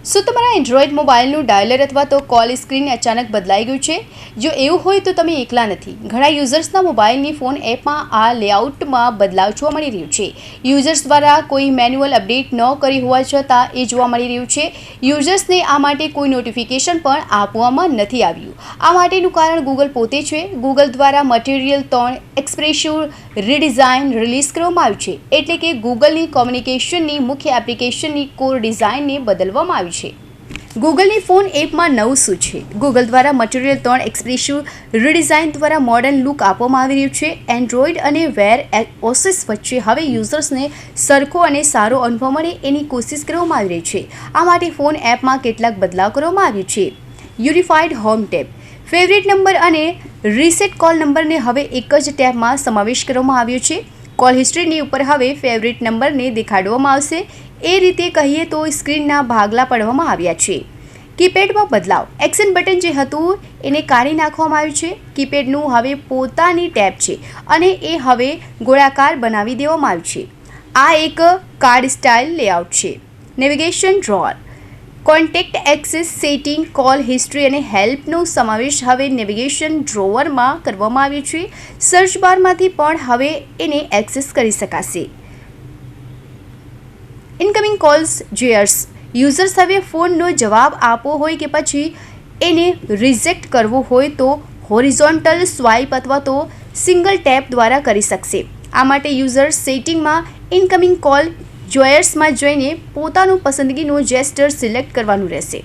શું તમારા Android મોબાઈલનું dialler અથવા તો કોલ સ્ક્રીન અચાનક બદલાઈ ગયું છે? જો એવું હોય તો તમે એકલા નથી. ઘણા યુઝર્સના મોબાઈલની ફોન એપમાં આ લેઆઉટમાં બદલાવ જોવા મળી રહ્યું છે. યુઝર્સ દ્વારા કોઈ મેન્યુઅલ અપડેટ ન કરી હોવા છતાં એ જોવા મળી રહ્યું છે. યુઝર્સને આ માટે કોઈ નોટિફિકેશન પણ આપવામાં નથી આવ્યું. આ માટેનું કારણ ગૂગલ પોતે છે. ગૂગલ દ્વારા મટીરિયલ 3 એક્સપ્રેસિવ રીડિઝાઇન રિલીઝ કરવામાં આવ્યું છે. એટલે કે ગૂગલની કોમ્યુનિકેશનની મુખ્ય એપ્લિકેશનની કોર ડિઝાઇનને બદલવામાં આવી છે. ગૂગલની ફોન એપમાં નવું શું છે? ગૂગલ દ્વારા મટીરિયલ 3 એક્સપ્રેસિવ રીડિઝાઇન દ્વારા મોડર્ન લુક આપવામાં આવી રહ્યું છે. એન્ડ્રોઇડ અને વેર ઓએસ વચ્ચે હવે યુઝર્સને સરખો અને સારો અનુભવ મળે એની કોશિશ કરવામાં આવી રહી છે. આ માટે ફોન એપમાં કેટલાક બદલાવ કરવામાં આવ્યો છે. Unified home tab, favourite number અને રીસેટ કોલ નંબરને હવે એક જ ટેબમાં સમાવેશ કરવામાં આવ્યો છે. કોલ હિસ્ટ્રીની ઉપર હવે ફેવરિટ નંબરને દેખાડવામાં આવશે. એ રીતે કહીએ તો સ્ક્રીનના ભાગલા પાડવામાં આવ્યા છે. કીપેડમાં બદલાવ, એક્શન બટન જે હતું એને કાઢી નાખવામાં આવ્યું છે. કીપેડનું હવે પોતાની ટેબ છે અને એ હવે ગોળાકાર બનાવી દેવામાં આવ્યું છે. આ એક કાર્ડ સ્ટાઇલ લેઆઉટ છે. Navigation drawer, contact access, setting, call history અને હેલ્પનો સમાવેશ હવે નેવિગેશન ડ્રોવરમાં કરવામાં આવ્યો છે. સર્ચ બારમાંથી પણ હવે એને એક્સેસ કરી શકાશે. ઇનકમિંગ કોલ્સ જેયર્સ, યુઝર્સ હવે ફોનનો જવાબ આપવો હોય કે પછી એને રિજેક્ટ કરવો હોય તો હોરિઝોન્ટલ સ્વાઇપ અથવા તો સિંગલ ટેપ દ્વારા કરી શકશે. આ માટે યુઝર સેટિંગમાં ઇનકમિંગ કોલ જોયર્સમાં જઈને પોતાનું પસંદગીનું જેસ્ટર સિલેક્ટ કરવાનું રહેશે.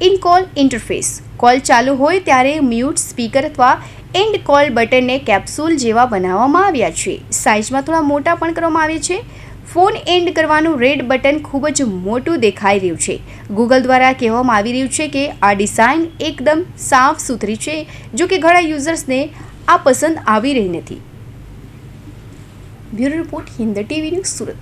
ઇન કોલ ઇન્ટરફેસ, કોલ ચાલુ હોય ત્યારે મ્યુટ, સ્પીકર અથવા એન્ડ કોલ બટનને કેપ્સ્યુલ જેવા બનાવવામાં આવ્યા છે. સાઇઝમાં થોડા મોટા પણ કરવામાં આવે છે. ફોન એન્ડ કરવાનું રેડ બટન ખૂબ જ મોટું દેખાઈ રહ્યું છે. ગૂગલ દ્વારા કહેવામાં આવી રહ્યું છે કે આ ડિઝાઇન એકદમ સાફ સુથરી છે. જો કે ઘણા યુઝર્સને આ પસંદ આવી રહી નથી. Bureau report, Hind TV news, Surat.